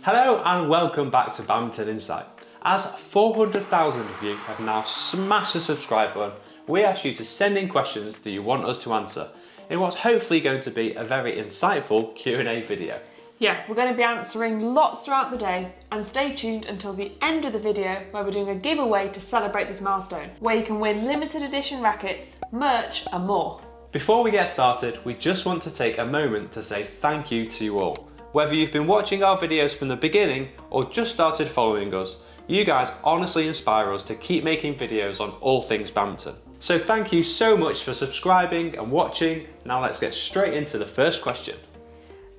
Hello and welcome back to Badminton Insight. As 400,000 of you have now smashed the subscribe button, we ask you to send in questions that you want us to answer in what's hopefully going to be a very insightful Q&A video. Yeah, we're going to be answering lots throughout the day, and stay tuned until the end of the video where we're doing a giveaway to celebrate this milestone, where you can win limited edition rackets, merch and more. Before we get started, we just want to take a moment to say thank you to you all. Whether you've been watching our videos from the beginning or just started following us, you guys honestly inspire us to keep making videos on all things badminton. So thank you so much for subscribing and watching. Now let's get straight into the first question.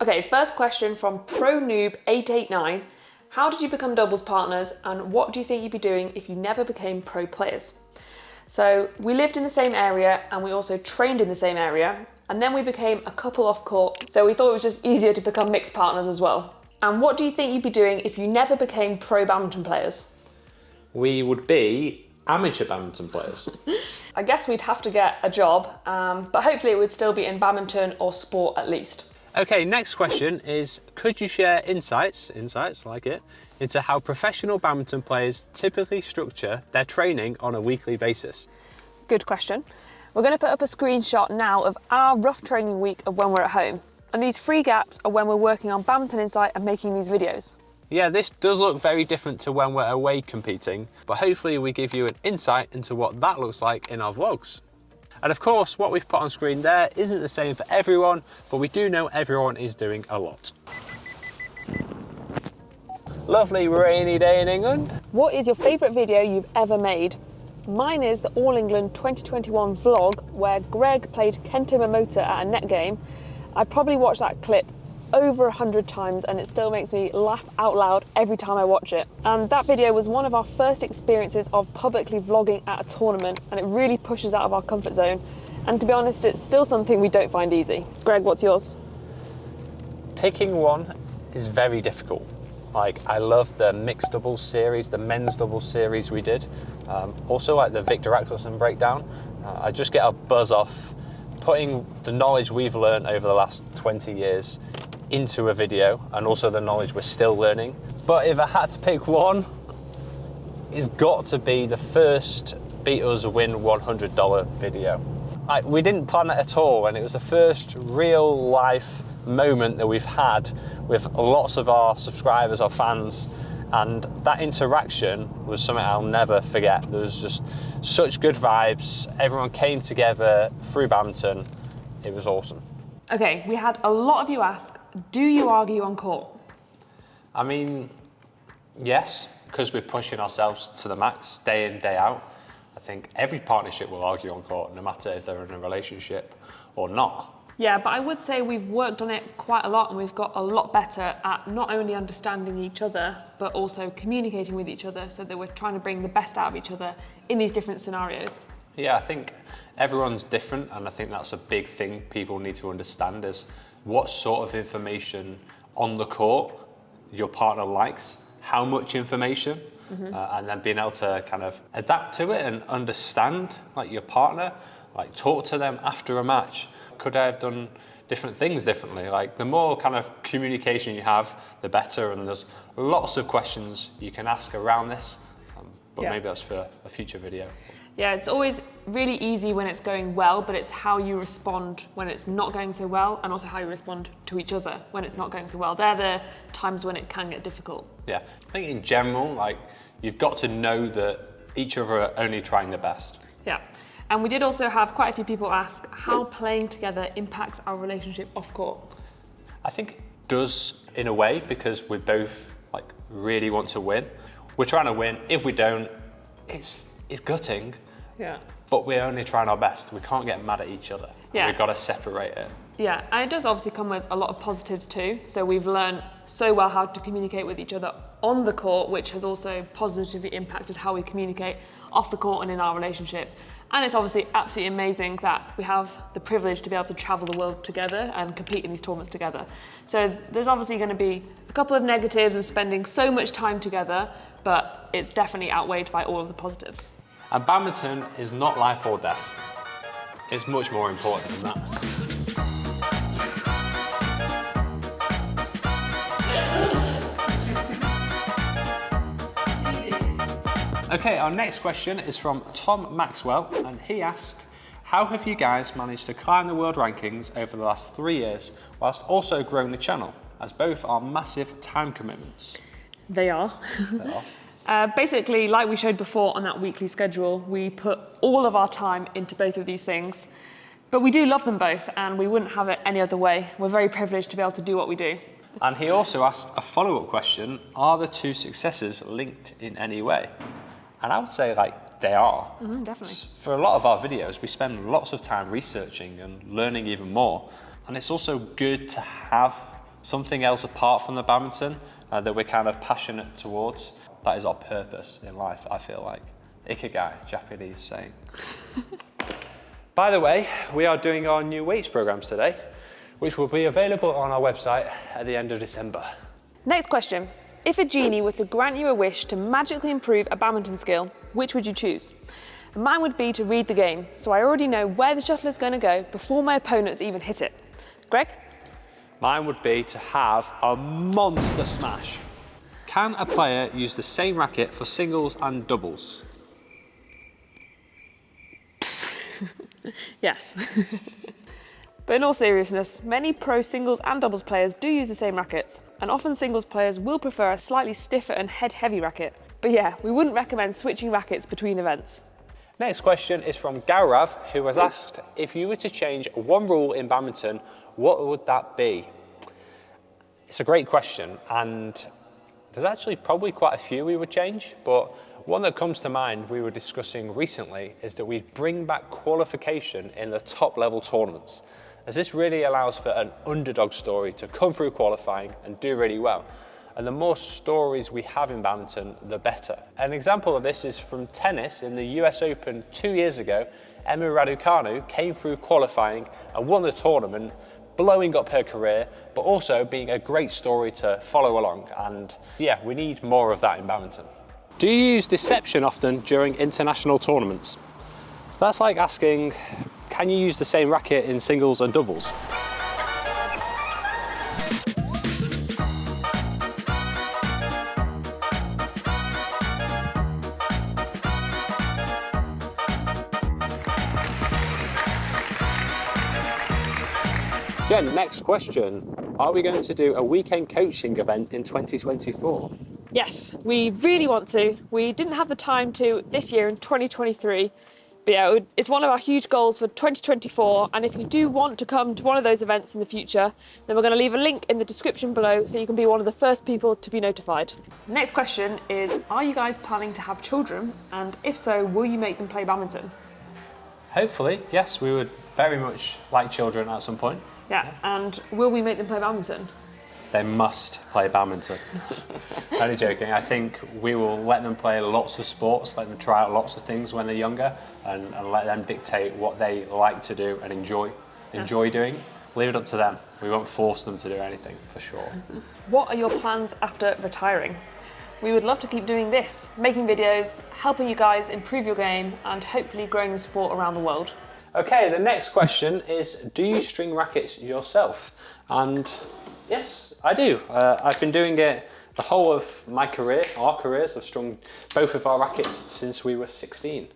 Okay, first question from ProNoob889. How did you become doubles partners, and what do you think you'd be doing if you never became pro players? So we lived in the same area and we also trained in the same area, and then we became a couple off court, so we thought it was just easier to become mixed partners as well. And what do you think you'd be doing if you never became pro badminton players? We would be amateur badminton players. I guess we'd have to get a job, but hopefully it would still be in badminton or sport at least. Okay, next question is, could you share insights like it, into how professional badminton players typically structure their training on a weekly basis? Good question. We're going to put up a screenshot now of our rough training week of when we're at home. And these 3 gaps are when we're working on Badminton Insight and making these videos. Yeah, this does look very different to when we're away competing, but hopefully we give you an insight into what that looks like in our vlogs. And of course, what we've put on screen there isn't the same for everyone, but we do know everyone is doing a lot. Lovely rainy day in England. What is your favourite video you've ever made? Mine is the All England 2021 vlog where Greg played Kento Momota at a net game. I probably watched that clip over 100 times and it still makes me laugh out loud every time I watch it. And that video was one of our first experiences of publicly vlogging at a tournament, and it really pushes out of our comfort zone. And to be honest, it's still something we don't find easy. Greg, what's yours? Picking one is very difficult. Like, I love the mixed doubles series, the men's doubles series we did. Also like the Victor Axelsen breakdown. I just get a buzz off putting the knowledge we've learned over the last 20 years into a video, and also the knowledge we're still learning. But if I had to pick one, it's got to be the first Beat Us Win $100 video. We didn't plan it at all, and it was the first real life moment that we've had with lots of our subscribers, our fans, and that interaction was something I'll never forget. There was just such good vibes. Everyone came together through badminton. It was awesome. Okay, we had a lot of you ask, do you argue on court? I mean, yes, because we're pushing ourselves to the max day in, day out. I think every partnership will argue on court, no matter if they're in a relationship or not. Yeah, but I would say we've worked on it quite a lot, and we've got a lot better at not only understanding each other, but also communicating with each other, so that we're trying to bring the best out of each other in these different scenarios. Yeah, I think everyone's different, and I think that's a big thing people need to understand is what sort of information on the court your partner likes, how much information, and then being able to kind of adapt to it and understand like your partner, like talk to them after a match. Could I have done different things differently? Like, the more kind of communication you have, the better, and there's lots of questions you can ask around this, but maybe that's for a future video. Yeah, it's always really easy when it's going well, but it's how you respond when it's not going so well, and also how you respond to each other when it's not going so well. They're the times when it can get difficult. Yeah, I think in general, like, you've got to know that each other are only trying their best. Yeah. And we did also have quite a few people ask how playing together impacts our relationship off court. I think it does in a way, because we both like really want to win. We're trying to win. If we don't, it's gutting. Yeah. But we're only trying our best. We can't get mad at each other. Yeah. We've got to separate it. Yeah, and it does obviously come with a lot of positives too. So we've learned so well how to communicate with each other on the court, which has also positively impacted how we communicate off the court and in our relationship. And it's obviously absolutely amazing that we have the privilege to be able to travel the world together and compete in these tournaments together. So there's obviously going to be a couple of negatives of spending so much time together, but it's definitely outweighed by all of the positives. And badminton is not life or death. It's much more important than that. Okay, our next question is from Tom Maxwell, and he asked, how have you guys managed to climb the world rankings over the last 3 years whilst also growing the channel, as both are massive time commitments? They are. They are. Basically, like we showed before on that weekly schedule, we put all of our time into both of these things. But we do love them both, and we wouldn't have it any other way. We're very privileged to be able to do what we do. And he also asked a follow-up question, are the two successes linked in any way? And I would say they are. Definitely. For a lot of our videos, we spend lots of time researching and learning even more. And it's also good to have something else apart from the badminton that we're kind of passionate towards. That is our purpose in life, I feel like. Ikigai, Japanese saying. By the way, we are doing our new weights programs today, which will be available on our website at the end of December. Next question. If a genie were to grant you a wish to magically improve a badminton skill, which would you choose? Mine would be to read the game, so I already know where the shuttle is going to go before my opponents even hit it. Greg? Mine would be to have a monster smash. Can a player use the same racket for singles and doubles? Yes. But in all seriousness, many pro singles and doubles players do use the same rackets, and often singles players will prefer a slightly stiffer and head-heavy racket. But yeah, we wouldn't recommend switching rackets between events. Next question is from Gaurav, who has asked, if you were to change one rule in badminton, what would that be? It's a great question, and there's actually probably quite a few we would change, but one that comes to mind we were discussing recently is that we'd bring back qualification in the top level tournaments, as this really allows for an underdog story to come through qualifying and do really well. And the more stories we have in badminton, the better. An example of this is from tennis in the US Open 2 years ago. Emma Raducanu came through qualifying and won the tournament, blowing up her career, but also being a great story to follow along. And yeah, we need more of that in badminton. Do you use deception often during international tournaments? That's like asking, can you use the same racket in singles and doubles? Jen, next question. Are we going to do a weekend coaching event in 2024? Yes, we really want to. We didn't have the time to this year in 2023, but yeah, it's one of our huge goals for 2024, and if you do want to come to one of those events in the future, then we're going to leave a link in the description below so you can be one of the first people to be notified. Next question is, are you guys planning to have children? And if so, will you make them play badminton? Hopefully, yes, we would very much like children at some point. Yeah, and will we make them play badminton? They must play badminton. Only joking. I think we will let them play lots of sports, let them try out lots of things when they're younger, and let them dictate what they like to do and enjoy doing. Leave it up to them. We won't force them to do anything, for sure. What are your plans after retiring? We would love to keep doing this, making videos, helping you guys improve your game, and hopefully growing the sport around the world. Okay, the next question is, do you string rackets yourself? And yes, I do. I've been doing it the whole of my career, our careers. I've strung both of our rackets since we were 16.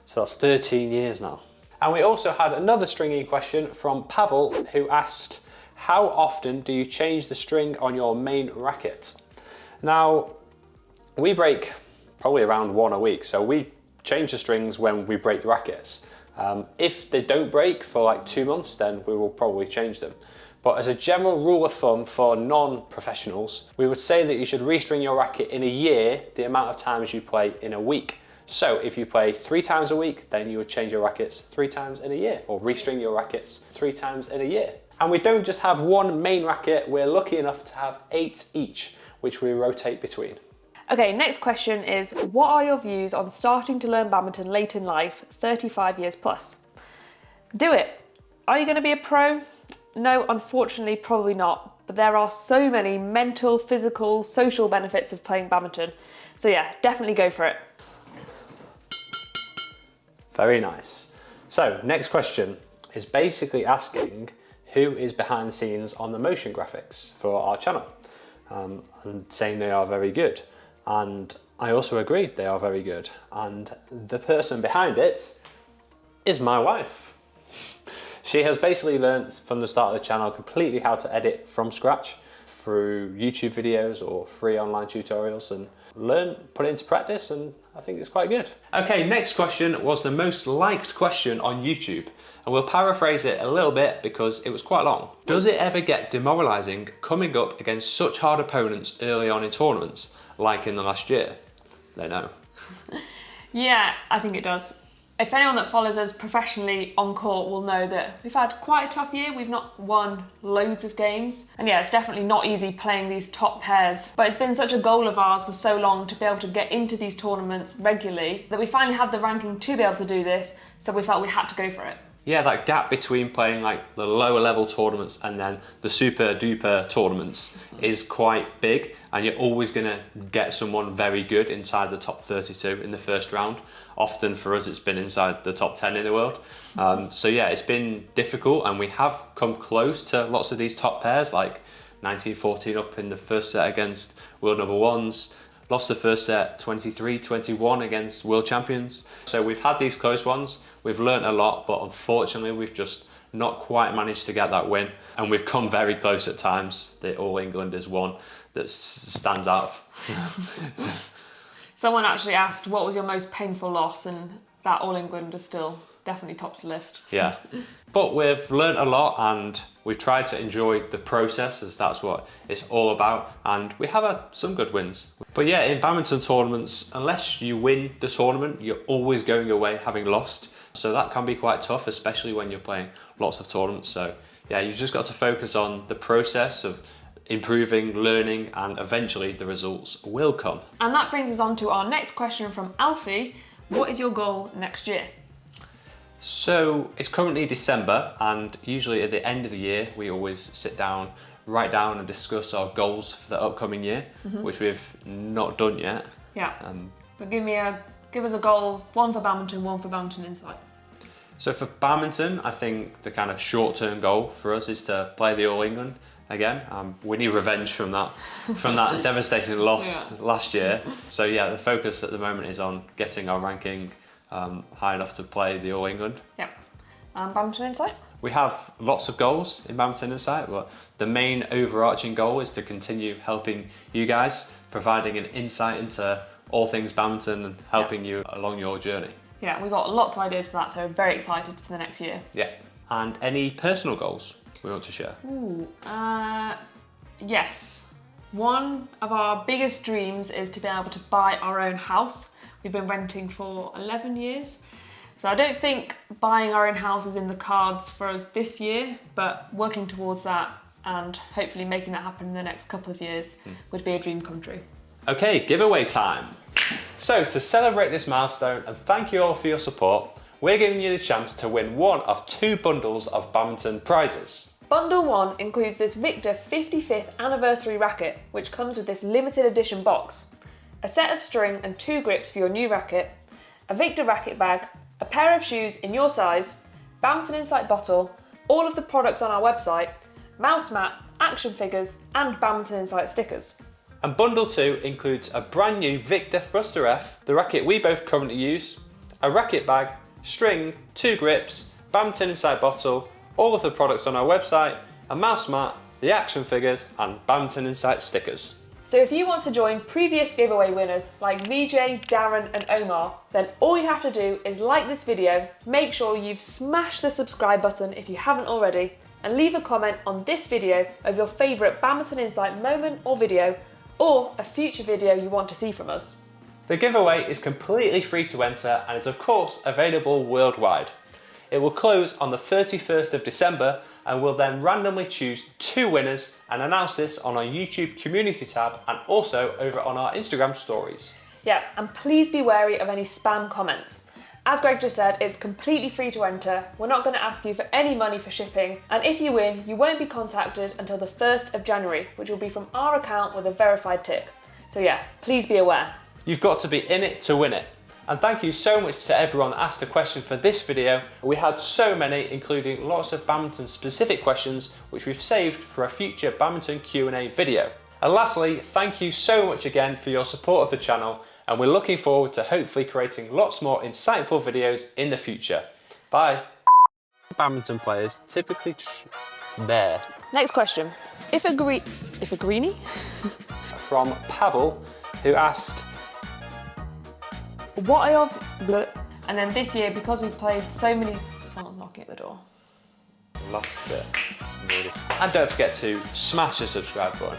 So that's 13 years now. And we also had another stringing question from Pavel, who asked, how often do you change the string on your main racket? Now, we break probably around one a week. So we change the strings when we break the rackets. If they don't break for like 2 months, then we will probably change them. But as a general rule of thumb for non-professionals, we would say that you should restring your racket in a year the amount of times you play in a week. So if you play 3 times a week, then you would change your rackets 3 times in a year, or restring your rackets 3 times in a year. And we don't just have one main racket, we're lucky enough to have 8 each, which we rotate between. Okay, next question is, what are your views on starting to learn badminton late in life, 35 years plus? Do it. Are you going to be a pro? No, unfortunately, probably not. But there are so many mental, physical, social benefits of playing badminton. So yeah, definitely go for it. Very nice. So next question is basically asking who is behind the scenes on the motion graphics for our channel, and saying they are very good. And I also agree, they are very good. And the person behind it is my wife. She has basically learnt from the start of the channel completely how to edit from scratch through YouTube videos or free online tutorials, and put it into practice, and I think it's quite good. Okay, next question was the most liked question on YouTube, and we'll paraphrase it a little bit because it was quite long. Does it ever get demoralising coming up against such hard opponents early on in tournaments, like in the last year? They know. Yeah, I think it does. If anyone that follows us professionally on court will know that we've had quite a tough year. We've not won loads of games. And yeah, it's definitely not easy playing these top pairs. But it's been such a goal of ours for so long to be able to get into these tournaments regularly that we finally had the ranking to be able to do this. So we felt we had to go for it. Yeah, that gap between playing like the lower level tournaments and then the super duper tournaments is quite big, and you're always going to get someone very good inside the top 32 in the first round. Often for us it's been inside the top 10 in the world. So yeah, it's been difficult, and we have come close to lots of these top pairs, like 19-14 up in the first set against world number ones. Lost the first set 23-21 against world champions. So we've had these close ones, we've learnt a lot, but unfortunately we've just not quite managed to get that win. And we've come very close at times. The All England is one that stands out. Someone actually asked what was your most painful loss, and that All England is still definitely tops the list. Yeah, but we've learnt a lot, and we've tried to enjoy the process, as that's what it's all about, and we have had some good wins. But yeah, in badminton tournaments, unless you win the tournament, you're always going away having lost. So that can be quite tough, especially when you're playing lots of tournaments. So yeah, you've just got to focus on the process of improving, learning, and eventually the results will come. And that brings us on to our next question from Alfie. What is your goal next year? So it's currently December, and usually at the end of the year we always sit down, write down and discuss our goals for the upcoming year, which we've not done yet. Yeah, but give us a goal, one for badminton, one for Badminton Insight. So for badminton, I think the kind of short-term goal for us is to play the All England again. We need revenge from that devastating loss last year. So yeah, the focus at the moment is on getting our ranking high enough to play the All England. Yeah. Badminton Insight? We have lots of goals in Badminton Insight, but the main overarching goal is to continue helping you guys, providing an insight into all things badminton and helping you along your journey. Yeah, we've got lots of ideas for that, so very excited for the next year. Yeah. And any personal goals we want to share? Yes. One of our biggest dreams is to be able to buy our own house. We've been renting for 11 years. So I don't think buying our own house is in the cards for us this year, but working towards that and hopefully making that happen in the next couple of years would be a dream come true. Okay, giveaway time. So to celebrate this milestone and thank you all for your support, we're giving you the chance to win one of 2 bundles of badminton prizes. Bundle 1 includes this Victor 55th anniversary racket, which comes with this limited edition box, a set of string and 2 grips for your new racket, a Victor racket bag, a pair of shoes in your size, Badminton Insight bottle, all of the products on our website, mouse mat, action figures, and Badminton Insight stickers. And bundle 2 includes a brand new Victor Thruster F, the racket we both currently use, a racket bag, string, 2 grips, Badminton Insight bottle, all of the products on our website, a mouse mat, the action figures, and Badminton Insight stickers. So if you want to join previous giveaway winners like VJ, Darren and Omar, then all you have to do is like this video, make sure you've smashed the subscribe button if you haven't already, and leave a comment on this video of your favourite Badminton Insight moment or video, or a future video you want to see from us. The giveaway is completely free to enter and is of course available worldwide. It will close on the 31st of December and we'll then randomly choose 2 winners and announce this on our YouTube community tab and also over on our Instagram stories. Yeah, and please be wary of any spam comments. As Greg just said, it's completely free to enter. We're not going to ask you for any money for shipping, and if you win, you won't be contacted until the 1st of January, which will be from our account with a verified tick. So yeah, please be aware. You've got to be in it to win it. And thank you so much to everyone that asked a question for this video. We had so many, including lots of badminton specific questions, which we've saved for a future badminton Q&A video. And lastly, thank you so much again for your support of the channel, and we're looking forward to hopefully creating lots more insightful videos in the future. Bye. Badminton players typically there. Next question. If a greenie? From Pavel, who asked, What are your... Bleh. And then this year, because we've played so many... Someone's knocking at the door. lost it. Really. And don't forget to smash the subscribe button.